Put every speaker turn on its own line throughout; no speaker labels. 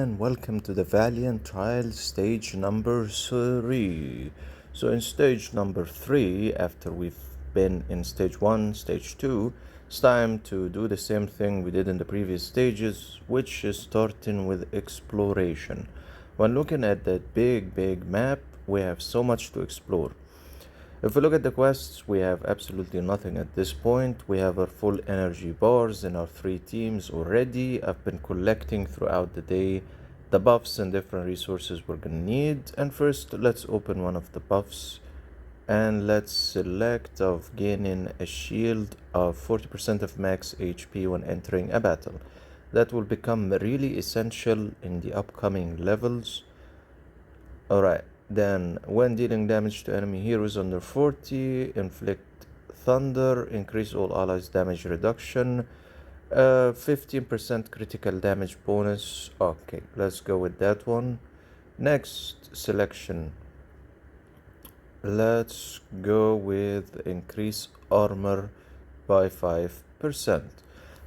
and welcome to the Valiant trial stage number 3. So in stage number 3, after we've been in stage 1, stage 2, it's time to do the same thing we did in the previous stages, which is starting with exploration. When looking at that big map, we have so much to explore. If we look at the quests, we have absolutely nothing at this point. We have our full energy bars in our 3 teams already. I've been collecting throughout the day the buffs and different resources we're gonna need. And first, let's open one of the buffs and let's select of gaining a shield of 40% of max HP when entering a battle. That will become really essential in the upcoming levels. Alright. Then, when dealing damage to enemy heroes under 40, inflict thunder, increase all allies damage reduction, 15% critical damage bonus. Okay, let's go with that one. Next selection. Let's go with increase armor by 5%.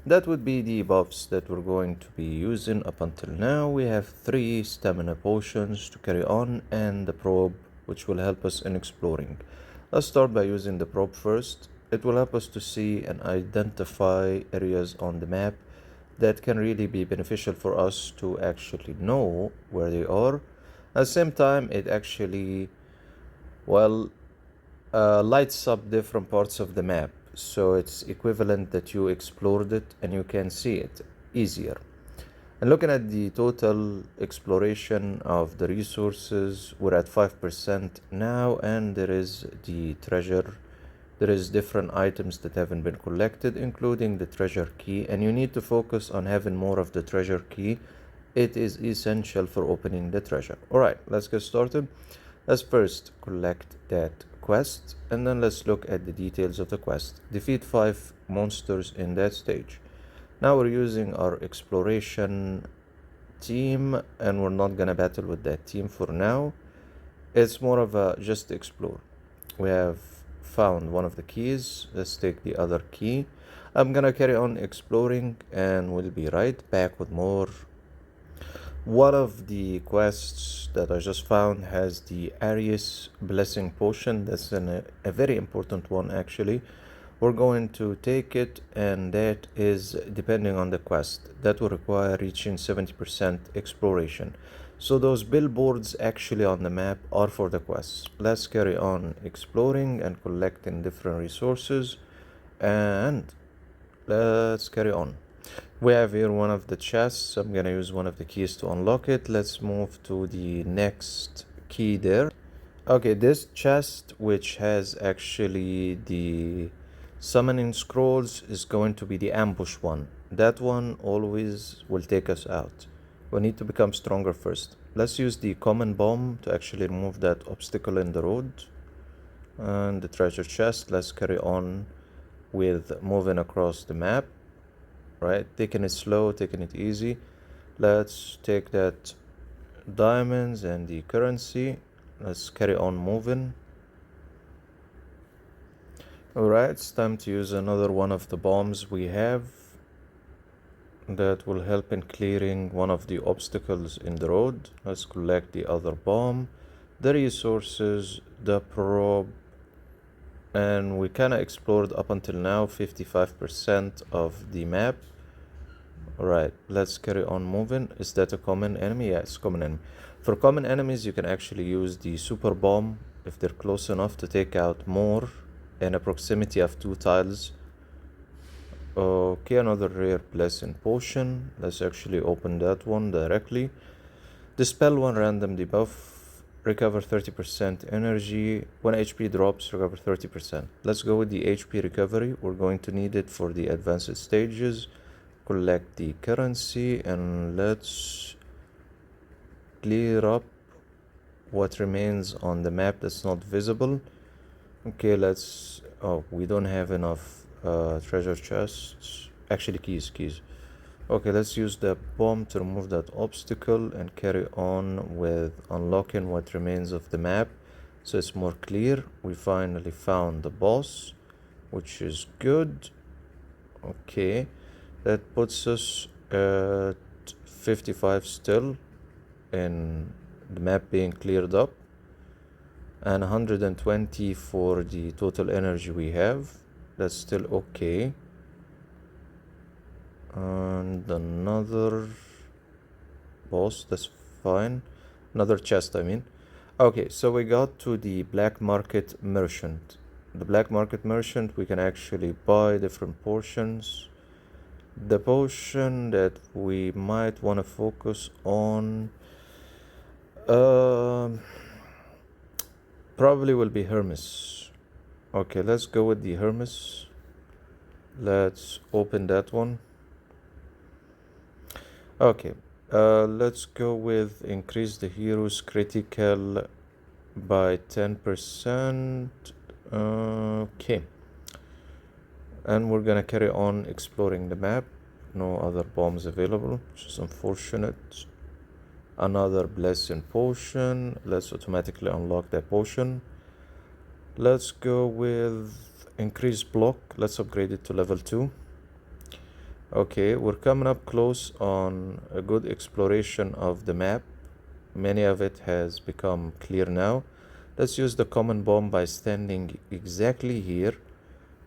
That would be the buffs that we're going to be using up until now. We have 3 stamina potions to carry on and the probe, which will help us in exploring. Let's start by using the probe first. It will help us to see and identify areas on the map that can really be beneficial for us to actually know where they are. At the same time, it actually, lights up different parts of the map. So it's equivalent that you explored it and you can see it easier. And looking at the total exploration of the resources, we're at 5% now, and there is the treasure. There is different items that haven't been collected, including the treasure key, and you need to focus on having more of the treasure key. It is essential for opening the treasure. Alright, let's get started. Let's first collect that quest, and then let's look at the details of the quest. Defeat 5 monsters in that stage. Now we're using our exploration team, and we're not gonna battle with that team for now. It's more of a just explore. We have found one of the keys. Let's take the other key. I'm gonna carry on exploring and we'll be right back with more. One of the quests that I just found has the Arius Blessing Potion. That's a very important one actually. We're going to take it, and that is depending on the quest. That will require reaching 70% exploration. So those billboards actually on the map are for the quests. Let's carry on exploring and collecting different resources, and let's carry on. We have here one of the chests. I'm gonna use one of the keys to unlock it. Let's move to the next key there. Okay, this chest, which has actually the summoning scrolls, is going to be the ambush one. That one always will take us out. We need to become stronger first. Let's use the common bomb to actually remove that obstacle in the road. And the treasure chest, let's carry on with moving across the map. Right, taking it slow, taking it easy. Let's take that diamonds and the currency. Let's carry on moving. Alright, it's time to use another one of the bombs we have that will help in clearing one of the obstacles in the road. Let's collect the other bomb, the resources, the probe, and we kinda explored up until now 55% of the map. Alright, let's carry on moving. Is that a common enemy? Yes, common enemy. For common enemies, you can actually use the super bomb if they're close enough to take out more in a proximity of 2 tiles. Okay, another rare blessing potion. Let's actually open that one directly. Dispel 1 random debuff. Recover 30% energy. When HP drops, recover 30%. Let's go with the HP recovery. We're going to need it for the advanced stages. Collect the currency, and let's clear up what remains on the map that's not visible. Okay, let's... oh, we don't have enough treasure chests. Actually, keys. Okay, let's use the bomb to remove that obstacle and carry on with unlocking what remains of the map so it's more clear. We finally found the boss, which is good. Okay, that puts us at 55 still. in the map being cleared up, and 120 for the total energy we have. That's still okay. And another boss, that's fine. Another chest, I mean. Okay, so we got to the black market merchant. The black market merchant, we can actually buy different portions. The potion that we might want to focus on probably will be Hermes. Okay, let's go with the Hermes. Let's open that one. Okay, let's go with increase the hero's critical by 10%. Okay, and we're gonna carry on exploring the map. No other bombs available, which is unfortunate. Another blessing potion. Let's automatically unlock that potion. Let's go with increased block. Let's upgrade it to level 2. Okay, we're coming up close on a good exploration of the map. Many of it has become clear now. Let's use the common bomb by standing exactly here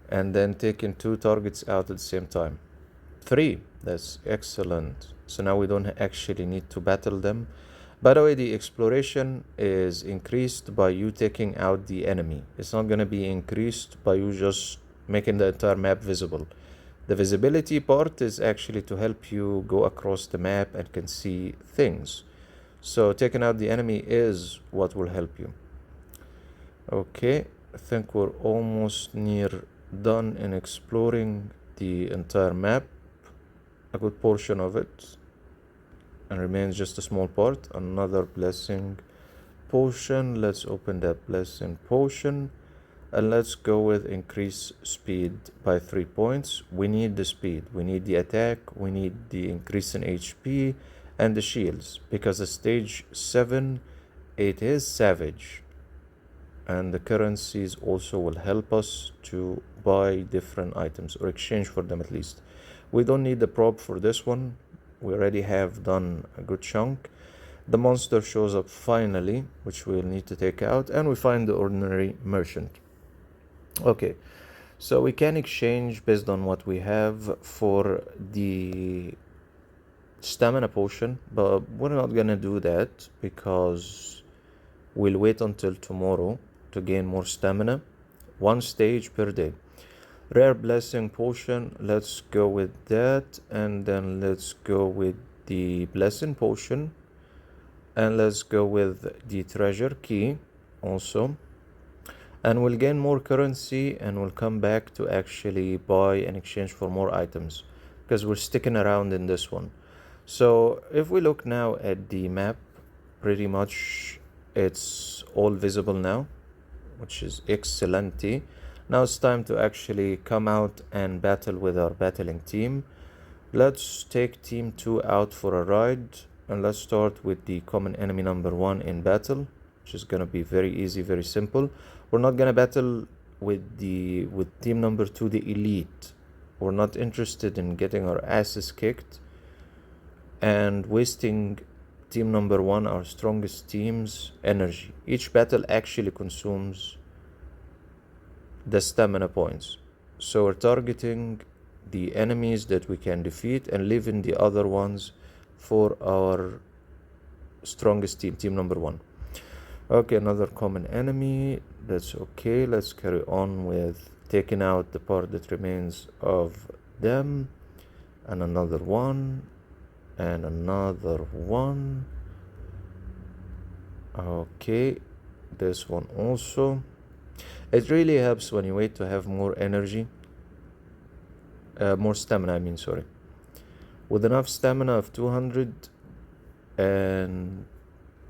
and then taking 2 targets out at the same time. 3, that's excellent. So now we don't actually need to battle them. By the way, the exploration is increased by you taking out the enemy. It's not going to be increased by you just making the entire map visible. The visibility part is actually to help you go across the map and can see things. So taking out the enemy is what will help you. Okay, I think we're almost near done in exploring the entire map. A good portion of it, and remains just a small part. Another blessing potion. Let's open that blessing potion. And let's go with increase speed by 3 points. We need the speed, we need the attack, we need the increase in HP and the shields, because at stage 7 it is savage, and the currencies also will help us to buy different items or exchange for them at least. We don't need the probe for this one, we already have done a good chunk. The monster shows up finally, which we'll need to take out, and we find the ordinary merchant. Okay, so we can exchange based on what we have for the stamina potion, but we're not gonna do that because we'll wait until tomorrow to gain more stamina. 1 stage per day. Rare blessing potion, let's go with that, and then let's go with the blessing potion, and let's go with the treasure key also. And we'll gain more currency, and we'll come back to actually buy and exchange for more items because we're sticking around in this one. So if we look now at the map, pretty much it's all visible now, which is excellent. Now it's time to actually come out and battle with our battling team. Let's take team 2 out for a ride, and let's start with the common enemy number 1 in battle, which is gonna be very easy, very simple. We're not gonna battle with team number 2, the elite. We're not interested in getting our asses kicked and wasting team number 1, our strongest team's energy. Each battle actually consumes the stamina points, so we're targeting the enemies that we can defeat and leaving the other ones for our strongest team, team number 1. Okay, another common enemy, that's okay. Let's carry on with taking out the part that remains of them, and another one, and another one. Okay, this one also. It really helps when you wait to have more energy, more stamina, I mean, sorry. With enough stamina of 200, and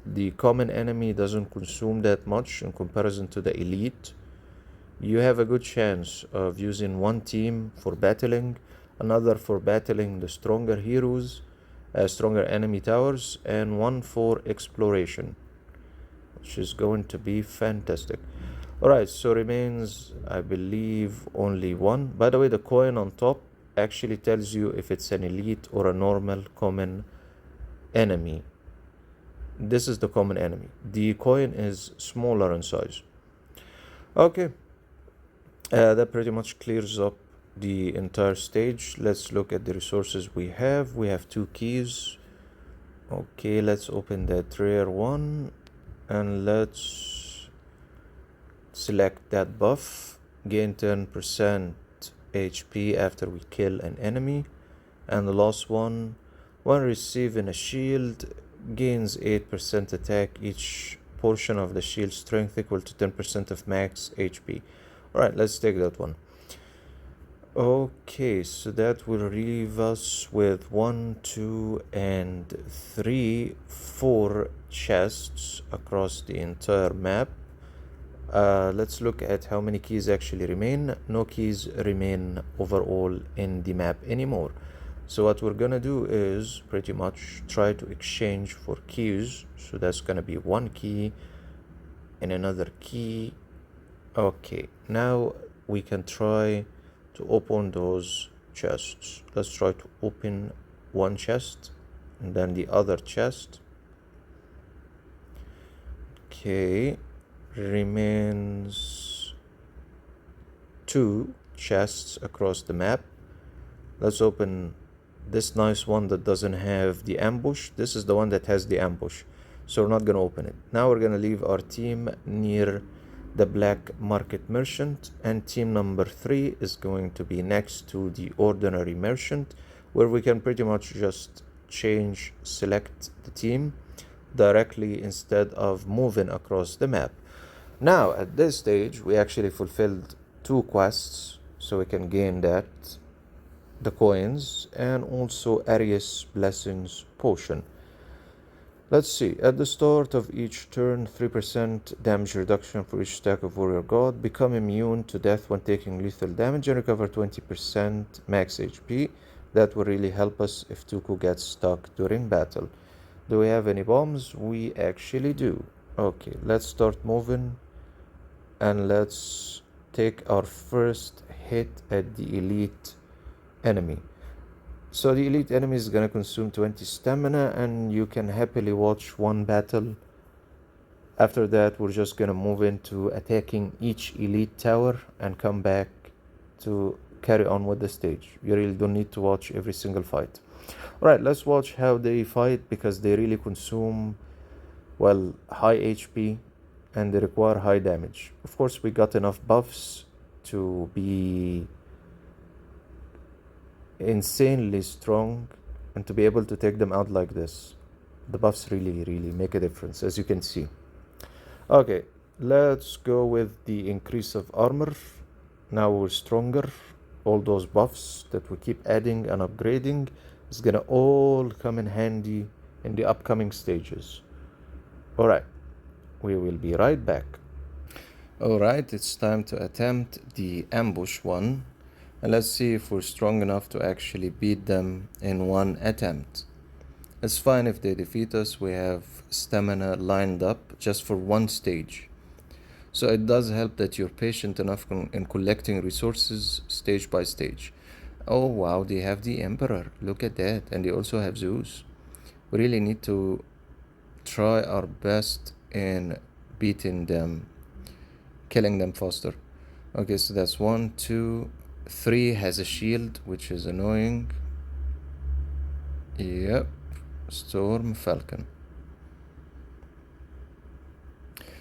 the common enemy doesn't consume that much in comparison to the elite, you have a good chance of using one team for battling, another for battling the stronger heroes, stronger enemy towers, and one for exploration, which is going to be fantastic. Alright, so remains, I believe, only one. By the way, the coin on top actually tells you if it's an elite or a normal common enemy. This is the common enemy. The coin is smaller in size. Okay, that pretty much clears up the entire stage. Let's look at the resources we have. We have 2 keys. Okay, let's open that rare one and let's select that buff. Gain 10% HP after we kill an enemy. And the last one, when receiving a shield, gains 8% attack. Each portion of the shield strength equal to 10% of max HP. Alright, let's take that one. Okay, so that will leave us with 1, 2, and 3, 4 chests across the entire map. Let's look at how many keys actually remain. No keys remain overall in the map anymore. So what we're gonna do is pretty much try to exchange for keys. So that's gonna be 1 key and another key. Okay, now we can try to open those chests. Let's try to open one chest and then the other chest. Okay, remains 2 chests across the map. Let's open this nice one that doesn't have the ambush. This is the one that has the ambush, so we're not gonna open it. Now we're gonna leave our team near the black market merchant, and team number 3 is going to be next to the ordinary merchant, where we can pretty much just select the team directly instead of moving across the map. Now at this stage we actually fulfilled 2 quests, so we can gain the coins and also Arius Blessings potion. Let's see, at the start of each turn, 3% damage reduction for each stack of Warrior God. Become immune to death when taking lethal damage and recover 20% max HP. That will really help us if Toku gets stuck during battle. Do we have any bombs? We actually do. Okay, let's start moving and let's take our first hit at the elite enemy. So the elite enemy is gonna consume 20 stamina and you can happily watch one battle. After that we're just gonna move into attacking each elite tower and come back to carry on with the stage. You really don't need to watch every single fight. Alright, let's watch how they fight, because they really consume, well, high HP and they require high damage. Of course we got enough buffs to be insanely strong and to be able to take them out like this. The buffs really make a difference, as you can see. Okay, let's go with the increase of armor. Now we're stronger. All those buffs that we keep adding and upgrading is gonna all come in handy in the upcoming stages. Alright, we will be right back. Alright, it's time to attempt the ambush one. And let's see if we're strong enough to actually beat them in one attempt. It's fine if they defeat us. We have stamina lined up just for one stage. So it does help that you're patient enough in collecting resources stage by stage. Oh wow, they have the Emperor. Look at that. And they also have Zeus. We really need to try our best in beating them, killing them faster. Okay, so that's 1, 2, 3 has a shield, which is annoying. Yep, Storm Falcon.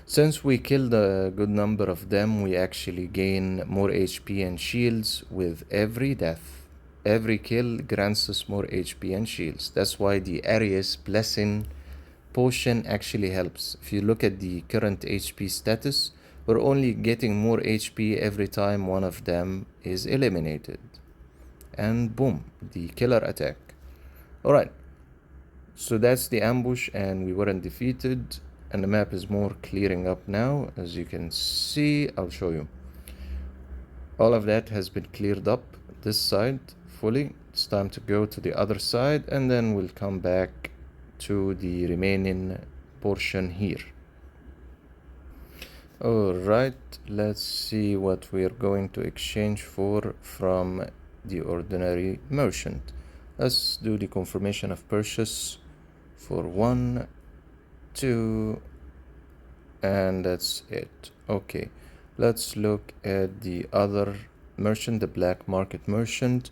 Since we killed a good number of them, we actually gain more HP and shields with every death. Every kill grants us more HP and shields. That's why the Arius Blessing potion actually helps. If you look at the current HP status, we're only getting more HP every time one of them is eliminated. And boom, the killer attack. Alright, so that's the ambush and we weren't defeated. And the map is more clearing up now. As you can see, I'll show you. All of that has been cleared up this side fully. It's time to go to the other side and then we'll come back to the remaining portion here. Alright, let's see what we are going to exchange for from the ordinary merchant. Let's do the confirmation of purchase for 1 2, and that's it. Okay, let's look at the other merchant, the black market merchant,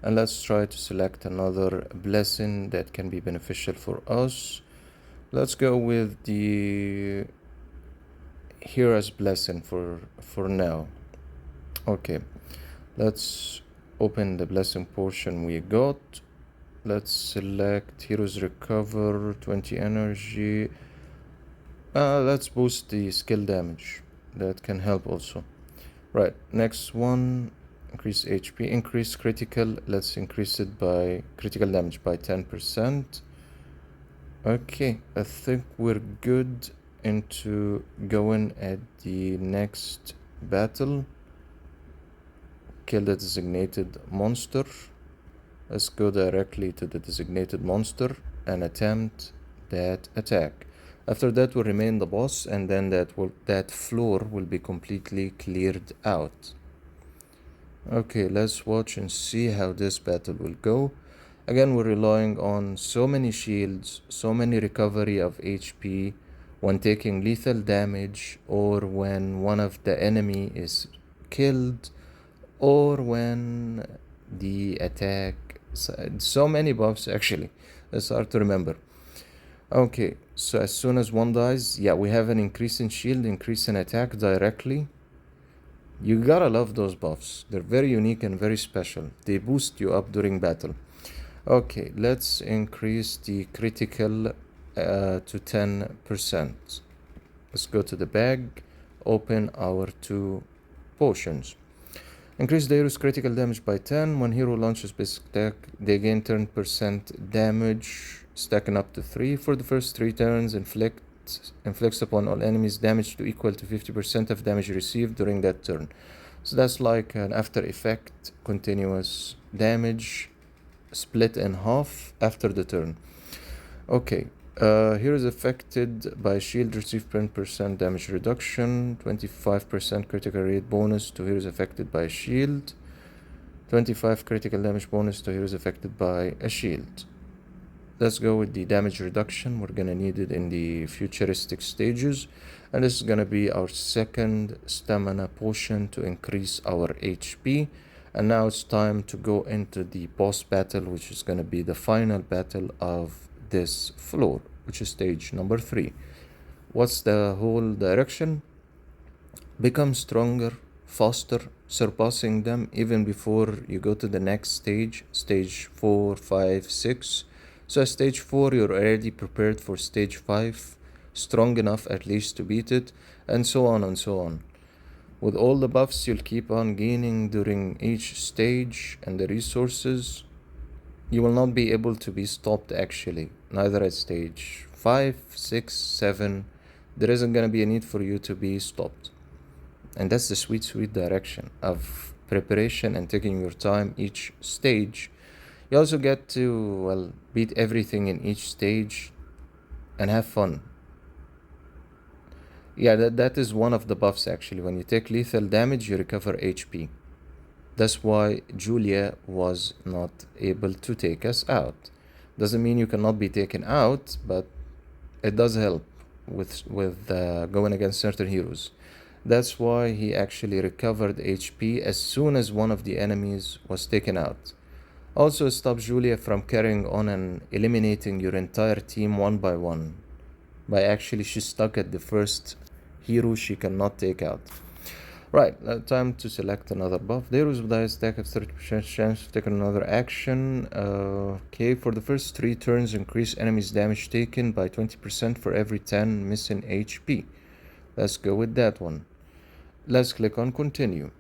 and let's try to select another blessing that can be beneficial for us. Let's go with the hero's blessing for now. Okay, let's open the blessing portion we got. Let's select heroes recover 20 energy. Let's boost the skill damage. That can help also. Right, next one, increase HP, increase critical. Let's increase it by critical damage by 10%. Okay, I think we're good into going at the next battle. Kill the designated monster. Let's go directly to the designated monster and attempt that attack. After that will remain the boss, and then that floor will be completely cleared out. Okay, let's watch and see how this battle will go. Again, we're relying on so many shields, so many recovery of HP when taking lethal damage, or when one of the enemy is killed, or when the attack. So many buffs actually. It's hard to remember. Okay, so as soon as one dies, yeah, we have an increase in shield, increase in attack directly. You gotta love those buffs. They're very unique and very special. They boost you up during battle. Okay, let's increase the critical to 10%. Let's go to the bag, open our 2 potions. Increase the hero's critical damage by 10. When hero launches basic attack, they gain 10% damage, stacking up to 3. For the first 3 turns, inflicts upon all enemies damage to equal to 50% of damage received during that turn. So that's like an after effect, continuous damage, split in half after the turn. Okay, here is affected by shield, receive 10% damage reduction, 25% critical rate bonus to heroes affected by shield, 25 critical damage bonus to heroes affected by a shield. Let's go with the damage reduction. We're gonna need it in the futuristic stages, and this is gonna be our second stamina potion to increase our HP. And now it's time to go into the boss battle, which is gonna be the final battle of this floor, which is stage number 3. What's the whole direction? Become stronger, faster, surpassing them even before you go to the next stage, stage 4, 5, 6. So at stage 4, you're already prepared for stage 5, strong enough at least to beat it, and so on and so on. With all the buffs you'll keep on gaining during each stage and the resources, you will not be able to be stopped actually, neither at stage 5, 6, 7. There isn't going to be a need for you to be stopped. And that's the sweet, sweet direction of preparation and taking your time each stage. You also get to, beat everything in each stage and have fun. Yeah, that is one of the buffs actually. When you take lethal damage, you recover HP. That's why Julia was not able to take us out. Doesn't mean you cannot be taken out, but it does help with going against certain heroes. That's why he actually recovered HP as soon as one of the enemies was taken out. Also stops Julia from carrying on and eliminating your entire team one by one. By actually she's stuck at the first hero she cannot take out. Right, time to select another buff. Heroes with high stack have 30% chance to take another action. Okay, for the first 3 turns, increase enemies' damage taken by 20% for every 10 missing HP. Let's go with that one. Let's click on continue.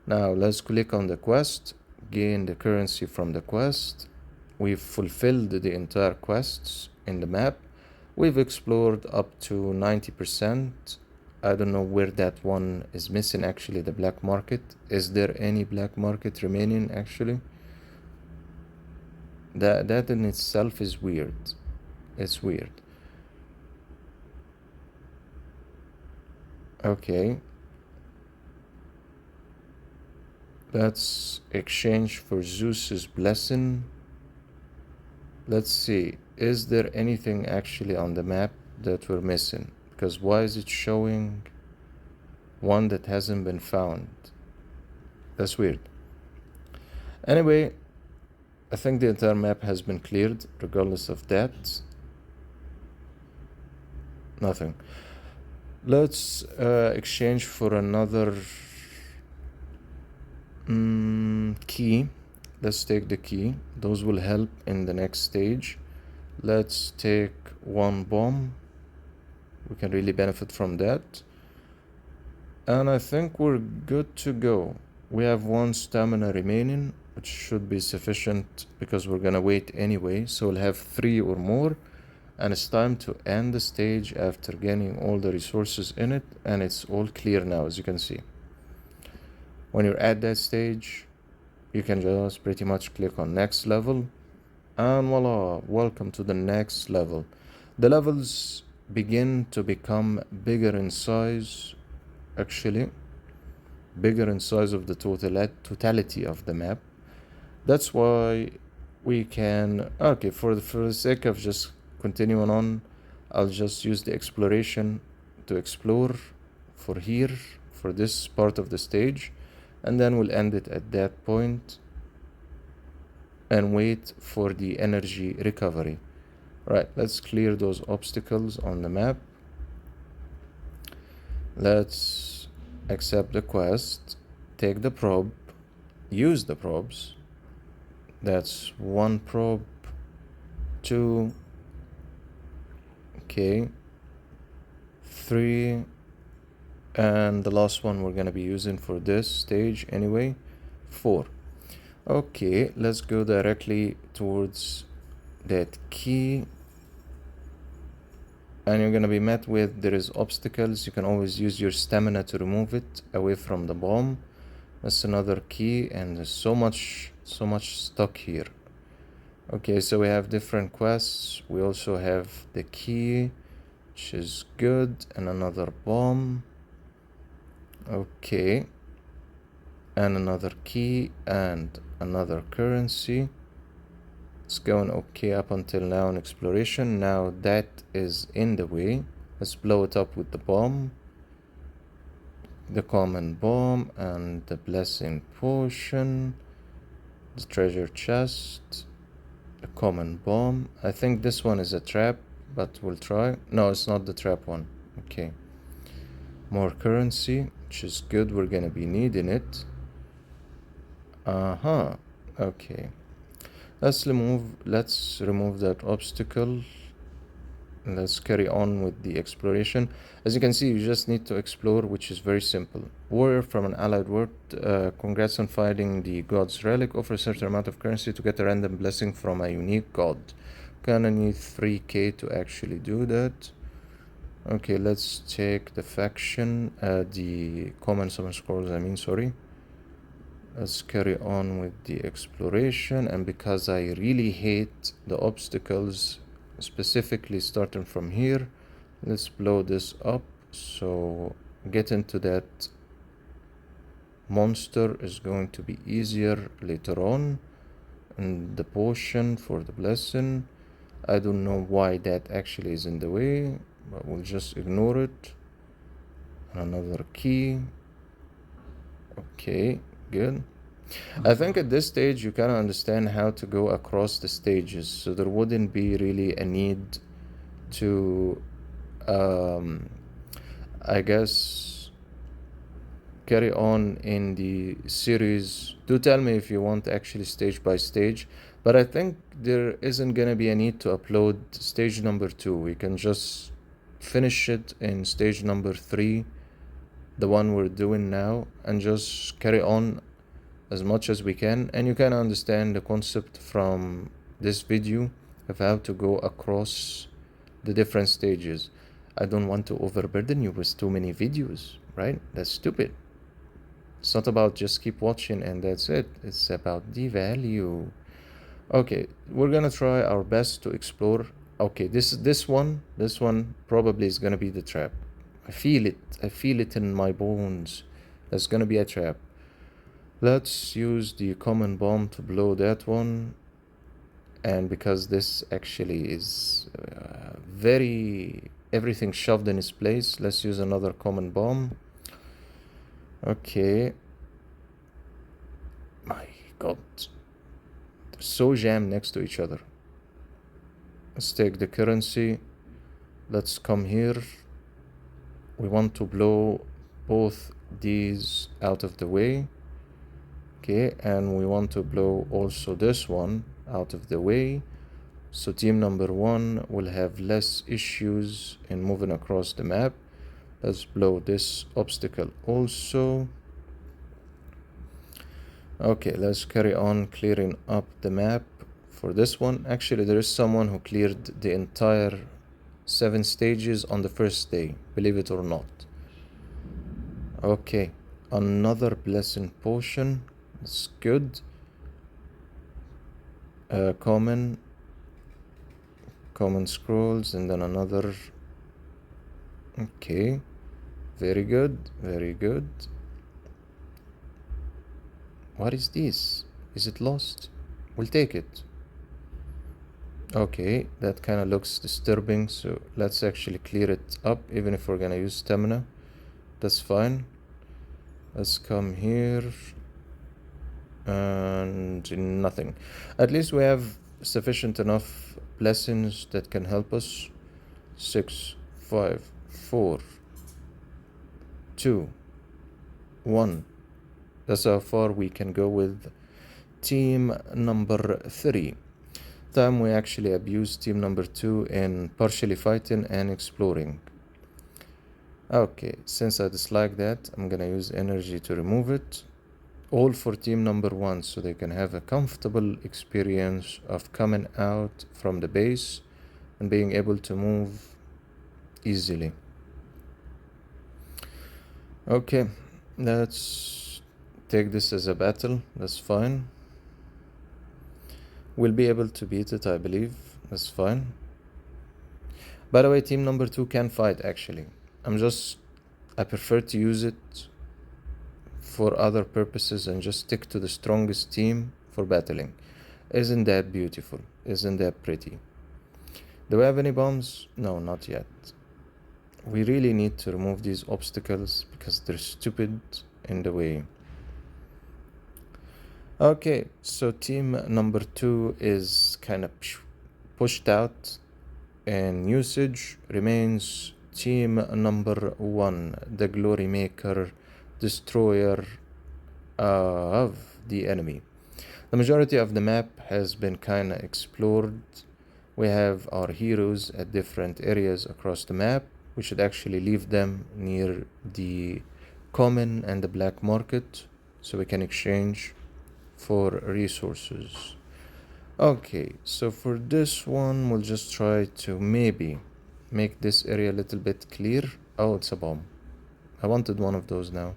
Now let's click on the quest, gain the currency from the quest. We've fulfilled the entire quests in the map. We've explored up to 90%. I don't know where that one is missing actually, the black market. Is there any black market remaining actually? That in itself is weird. It's weird. Okay. Let's exchange for Zeus's blessing. Let's see. Is there anything actually on the map that we're missing, because why is it showing one that hasn't been found? That's weird. Anyway, I think the entire map has been cleared. Regardless of that, nothing. Let's exchange for another key. Let's take the key. Those will help in the next stage. Let's take one bomb. We can really benefit from that. And I think we're good to go. We have one stamina remaining, which should be sufficient because we're gonna wait anyway. So we'll have 3 or more. And it's time to end the stage after gaining all the resources in it. And it's all clear now, as you can see. When you're at that stage, you can just pretty much click on next level. And voila, welcome to the next level. The levels begin to become bigger in size, actually. Bigger in size of the totality of the map. That's why we can... Okay, for the sake of just continuing on, I'll just use the exploration to explore for here, for this part of the stage, and then we'll end it at that point and wait for the energy recovery. Right, let's clear those obstacles on the map. Let's accept the quest, take the probe, use the probes. That's 1 probe, 2, okay, 3, and the last one we're gonna be using for this stage anyway, 4. Okay, let's go directly towards that key, and you're gonna be met with, there is obstacles. You can always use your stamina to remove it away from the bomb. That's another key, and there's so much stuck here. Okay, so we have different quests. We also have the key, which is good, and another bomb. Okay, and another key and another currency. It's going okay up until now in exploration. Now that is in the way. Let's blow it up with the bomb, the common bomb, and the blessing potion, the treasure chest, the common bomb. I think this one is a trap, but we'll try. No, it's not the trap one. Okay, more currency, which is good. We're gonna be needing it. Okay, let's remove that obstacle. Let's carry on with the exploration. As you can see, you just need to explore, which is very simple. Warrior from an allied world, congrats on finding the god's relic. Offer a certain amount of currency to get a random blessing from a unique god. Gonna need 3k to actually do that. Okay, let's take the faction, the common summon scrolls, sorry. Let's carry on with the exploration, and because I really hate the obstacles, specifically starting from here, let's blow this up. So getting to that monster is going to be easier later on. And the potion for the blessing, I don't know why that actually is in the way, but we'll just ignore it. Another key. Okay, good. I think at this stage you kind of understand how to go across the stages, so there wouldn't be really a need to I guess carry on in the series. Do tell me if you want actually stage by stage, but I think there isn't gonna be a need to upload stage number 2. We can just finish it in stage number 3, the one we're doing now, and just carry on as much as we can. And you can understand the concept from this video of how to go across the different stages. I don't want to overburden you with too many videos, right? That's stupid. It's not about just keep watching and that's it. It's about the value. Okay, we're gonna try our best to explore. Okay, this one probably is gonna be the trap. I feel it in my bones. That's gonna be a trap. Let's use the common bomb to blow that one. And because this actually is very everything shoved in its place. Let's use another common bomb. Okay. My god. They're so jammed next to each other. Let's take the currency. Let's come here. We want to blow both these out of the way. Okay, and we want to blow also this one out of the way. So team number 1 will have less issues in moving across the map. Let's blow this obstacle also. Okay, let's carry on clearing up the map for this one. Actually, there is someone who cleared the entire 7 stages on the first day, believe it or not. Okay, another blessing potion. That's good. Common scrolls, and then another. Okay, very good, very good. What is this? Is it lost? We'll take it. Okay, that kind of looks disturbing, so let's actually clear it up, even if we're gonna use stamina. That's fine. Let's come here. And nothing. At least we have sufficient enough blessings that can help us. 6, 5, 4, 2, 1. That's how far we can go with team number 3. Time we actually abused team number 2 in partially fighting and exploring. Okay, since I dislike that, I'm gonna use energy to remove it. All for team number 1, so they can have a comfortable experience of coming out from the base and being able to move easily. Okay, let's take this as a battle. That's fine. We'll be able to beat it, I believe. That's fine. By the way, team number 2 can fight, actually. I prefer to use it for other purposes and just stick to the strongest team for battling. Isn't that beautiful? Isn't that pretty? Do we have any bombs? No, not yet. We really need to remove these obstacles because they're stupid in the way. Okay, so team number 2 is kind of pushed out, and usage remains team number 1, the glory maker, destroyer of the enemy. The majority of the map has been kind of explored. We have our heroes at different areas across the map. We should actually leave them near the common and the black market so we can exchange for resources. Okay, so for this one we'll just try to maybe make this area a little bit clear. Oh, it's a bomb. I wanted one of those now.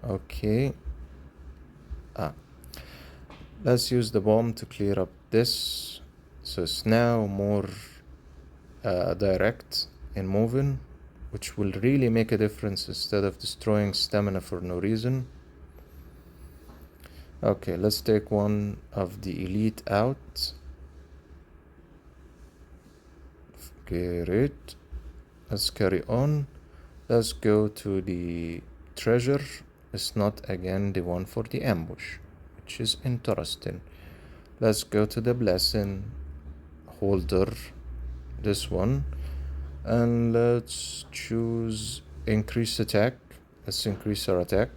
Okay. Let's use the bomb to clear up this, so it's now more direct in moving, which will really make a difference instead of destroying stamina for no reason. Okay, let's take one of the elite out. Great. Let's carry on. Let's go to the treasure. It's not again the one for the ambush, which is interesting. Let's go to the blessing holder, this one, and let's choose increase attack. Let's increase our attack.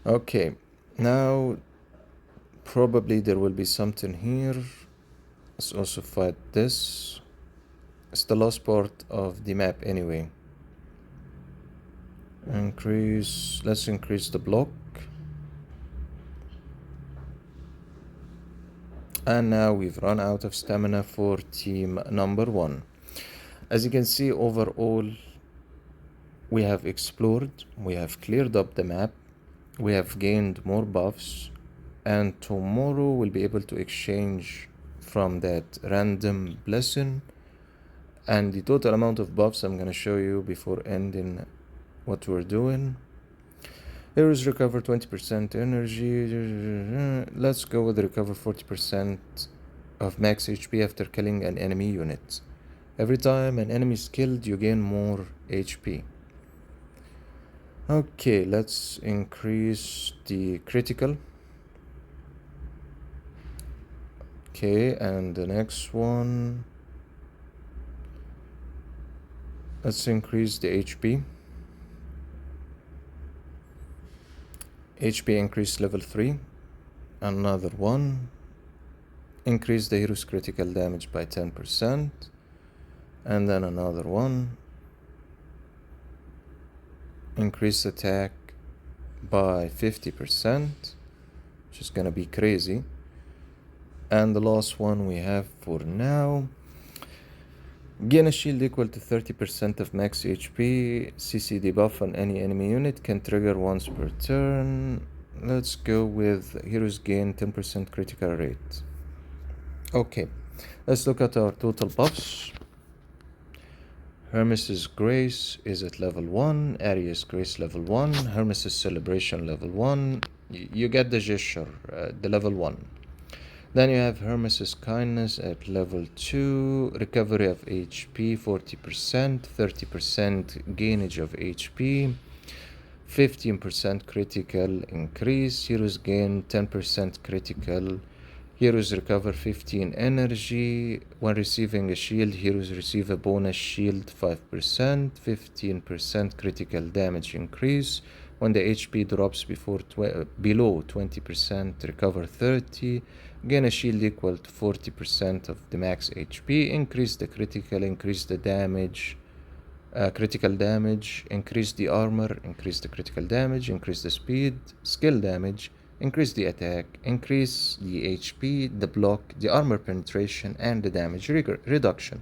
Okay, now probably there will be something here. Let's also fight this. It's the last part of the map anyway. Let's increase the block. And now we've run out of stamina for team number 1. As you can see, overall we have explored, we have cleared up the map, we have gained more buffs, and tomorrow we'll be able to exchange from that random blessing. And the total amount of buffs I'm gonna show you before ending what we're doing. Heroes recover 20% energy. Let's go with recover 40%. of max HP after killing an enemy unit. Every time an enemy is killed, you gain more HP. Okay, let's increase the critical. Okay, and the next one, let's increase the HP. HP increase level 3. Another one. Increase the hero's critical damage by 10%. And then another one. Increase attack by 50%, which is gonna be crazy. And the last one we have for now, gain a shield equal to 30% of max HP. CC debuff on any enemy unit, can trigger once per turn. Let's go with heroes gain 10% critical rate. Okay, let's look at our total buffs. Hermes' Grace is at level 1, Aries' Grace level 1, Hermes' Celebration level 1. You get the gesture, the level 1. Then you have Hermes' Kindness at level 2, recovery of HP 40%, 30% gainage of HP, 15% critical increase, heroes gain 10% critical, heroes recover 15 energy. When receiving a shield, heroes receive a bonus shield 5%, 15% critical damage increase. When the HP drops below 20%, recover 30, gain a shield equal to 40% of the max HP, increase the critical, increase the damage, critical damage, increase the armor, increase the critical damage, increase the speed, skill damage, increase the attack, increase the HP, the block, the armor penetration, and the damage reduction.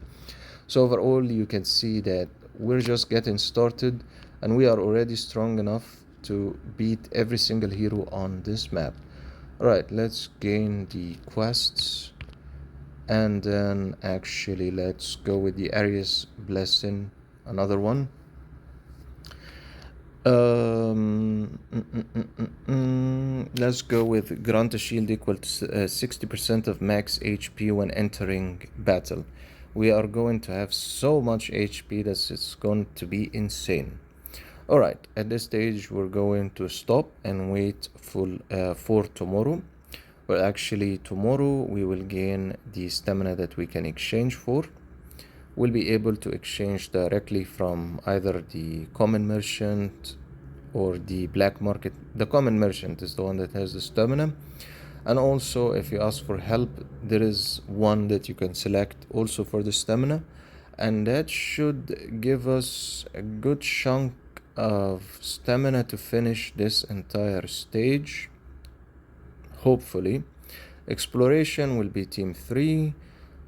So overall, you can see that we're just getting started and we are already strong enough to beat every single hero on this map. Alright, let's gain the quests and then actually let's go with the Aries Blessing, another one. Let's go with grant a shield equal to 60% of max HP when entering battle. We are going to have so much HP that it's going to be insane. Alright, at this stage we're going to stop and wait for tomorrow. Well, actually tomorrow we will gain the stamina that we can exchange for. We'll be able to exchange directly from either the common merchant or the black market. The common merchant is the one that has the stamina. And also if you ask for help, there is one that you can select also for the stamina. And that should give us a good chunk of stamina to finish this entire stage. Hopefully. Exploration will be team 3.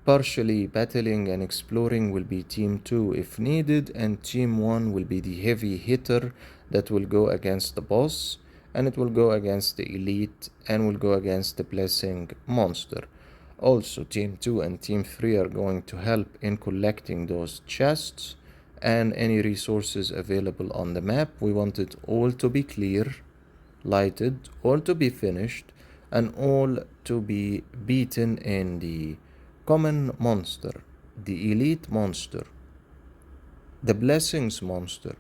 Partially battling and exploring will be team 2 if needed, and team 1 will be the heavy hitter that will go against the boss, and it will go against the elite and will go against the blessing monster. Also, team 2 and team 3 are going to help in collecting those chests and any resources available on the map. We want it all to be clear, lighted, all to be finished, and all to be beaten in the common monster, the elite monster, the blessings monster,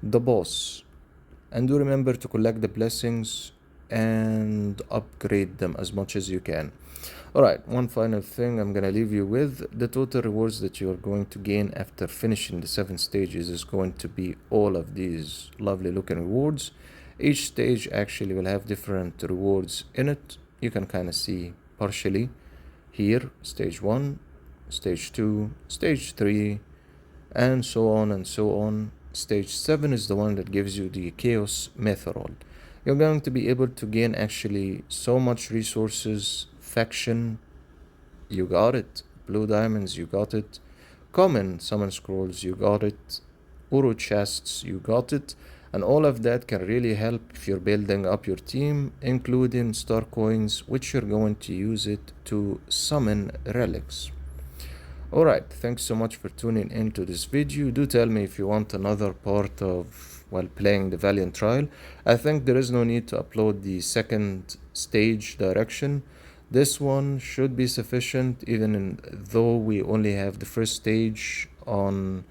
the boss. And do remember to collect the blessings and upgrade them as much as you can. Alright, one final thing I'm gonna leave you with. The total rewards that you're going to gain after finishing the 7 stages is going to be all of these lovely looking rewards. Each stage actually will have different rewards in it. You can kind of see partially here, stage 1, stage 2, stage 3, and so on and so on. Stage 7 is the one that gives you the chaos meteorol. You're going to be able to gain actually so much resources. Faction, you got it. Blue diamonds, you got it. Common summon scrolls, you got it. Uru chests, you got it. And all of that can really help if you're building up your team, including star coins, which you're going to use it to summon relics. Alright, thanks so much for tuning into this video. Do tell me if you want another part of while playing the Valiant trial. I think there is no need to upload the second stage direction. This one should be sufficient, though we only have the first stage on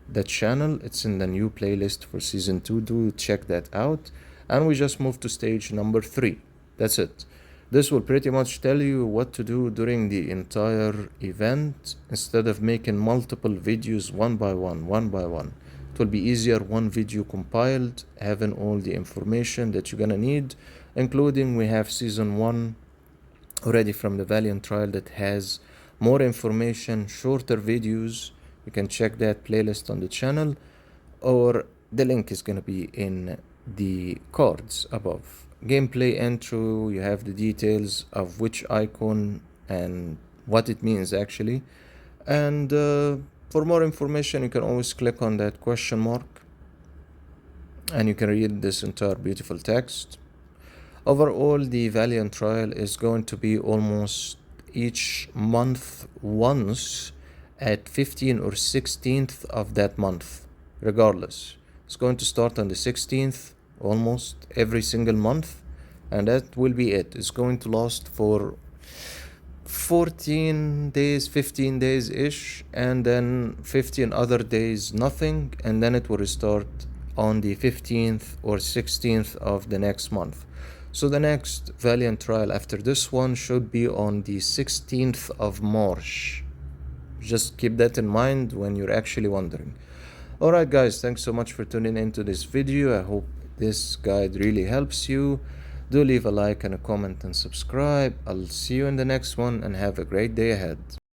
the channel. It's in the new playlist for season 2. Do check that out. And we just moved to stage number 3. That's it. This will pretty much tell you what to do during the entire event instead of making multiple videos one by one. It will be easier, one video compiled, having all the information that you're gonna need, including we have season 1 already from the Valiant trial that has more information, shorter videos. You can check that playlist on the channel, or the link is going to be in the cards above. Gameplay intro, you have the details of which icon and what it means actually. And for more information, you can always click on that question mark and you can read this entire beautiful text. Overall, the Valiant trial is going to be almost each month once at 15th or 16th of that month, regardless. It's going to start on the 16th almost every single month, and that will be it. It's going to last for 14 days, 15 days ish, and then 15 other days nothing, and then it will restart on the 15th or 16th of the next month. So the next Valiant trial after this one should be on the 16th of March. Just keep that in mind when you're actually wondering. Alright guys, thanks so much for tuning into this video. I hope this guide really helps you. Do leave a like and a comment and subscribe. I'll see you in the next one and have a great day ahead.